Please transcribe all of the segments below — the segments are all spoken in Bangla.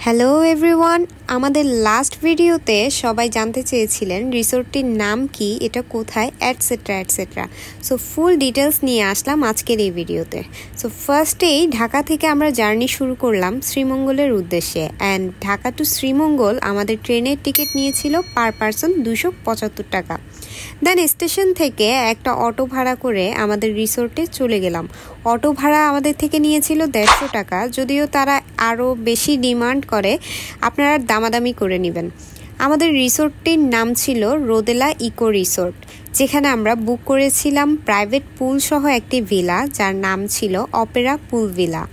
হ্যালো এভরিওয়ান, আমাদের লাস্ট ভিডিওতে সবাই জানতে চেয়েছিলেন রিসোর্টটির নাম কি, এটা কোথায়, etcetera etcetera. So full details নিয়ে আসলাম আজকের এই ভিডিওতে। সো ফার্স্টেই ঢাকা থেকে আমরা জার্নি শুরু করলাম শ্রীমঙ্গলের উদ্দেশ্যে। অ্যান্ড ঢাকা টু শ্রীমঙ্গল আমাদের ট্রেনের টিকিট নিয়েছিল পার পারসন 275 টাকা। দেন স্টেশন থেকে একটা অটো ভাড়া করে আমাদের রিসোর্টে চলে গেলাম। অটো ভাড়া আমাদের থেকে নিয়েছিল 150 টাকা, যদিও তারা আরও বেশি ডিমান্ড করে, আপনারা দামাদামি করে নেবেন। আমাদের রিসোর্টটির নাম ছিল রোদেলা ইকো রিসোর্ট, যেখানে আমরা বুক করেছিলাম প্রাইভেট পুল সহ একটি ভিলা, যার নাম ছিল অপেরা পুল ভিলা।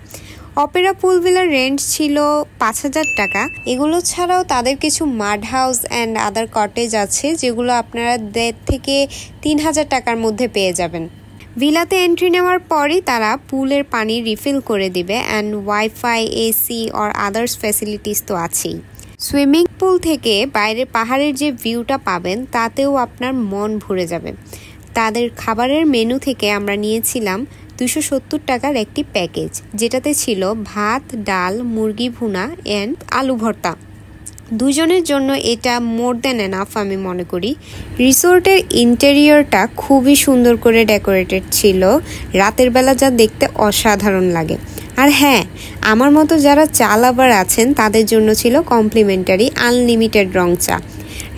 অপেরা পুল ভিলার রেন্ট ছিল 5,000 টাকা। এগুলো ছাড়াও তাদের কিছু মাড হাউস অ্যান্ড আদার কটেজ আছে, যেগুলো আপনারা 1,500 থেকে 3,000 টাকার মধ্যে পেয়ে যাবেন। ভিলাতে এন্ট্রি নেওয়ার পরই তারা পুলের পানি রিফিল করে দিবে, and wifi, AC or others facilities তো আছেই। সুইমিং পুল থেকে বাইরের পাহাড়ের যে ভিউটা পাবেন, তাতেও আপনার মন ভরে যাবে। তাদের খাবারের মেনু থেকে আমরা নিয়েছিলাম 270 টাকার একটি প্যাকেজ, যেটাতে ছিল ভাত, ডাল, মুরগি ভুনা অ্যান্ড আলু ভর্তা। দুজনের জন্য এটা মোর দ্যান এনাফ আমি মনে করি। রিসোর্টের ইন্টেরিয়রটা খুবই সুন্দর করে ডেকোরেটেড ছিল, রাতের বেলা যা দেখতে অসাধারণ লাগে। আর হ্যাঁ, আমার মতো যারা চা লাভার আছেন তাদের জন্য ছিল কমপ্লিমেন্টারি আনলিমিটেড রং চা।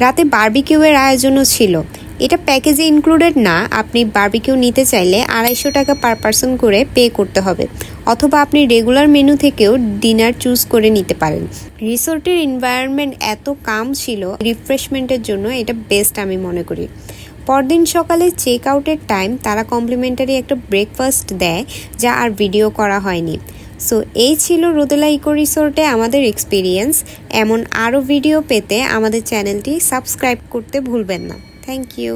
রাতে বারবিকিউয়ের আয়োজনও ছিল। এটা প্যাকেজে ইনক্লুডেড না, আপনি বারবিকিউ নিতে চাইলে 250 টাকা পার পারসন করে পে করতে হবে, অথবা আপনি রেগুলার মেনু থেকেও ডিনার চুজ করে নিতে পারেন। রিসোর্টের এনভায়রনমেন্ট এত কাম ছিল, রিফ্রেশমেন্টের জন্য এটা বেস্ট আমি মনে করি। পরদিন সকালে চেক আউটের টাইম তারা কমপ্লিমেন্টারি একটা ব্রেকফাস্ট দেয়, যা আর ভিডিও করা হয়নি। সো এই ছিল রোদেলা ইকো রিসোর্টে আমাদের এক্সপিরিয়েন্স। এমন আরও ভিডিও পেতে আমাদের চ্যানেলটি সাবস্ক্রাইব করতে ভুলবেন না। Thank you.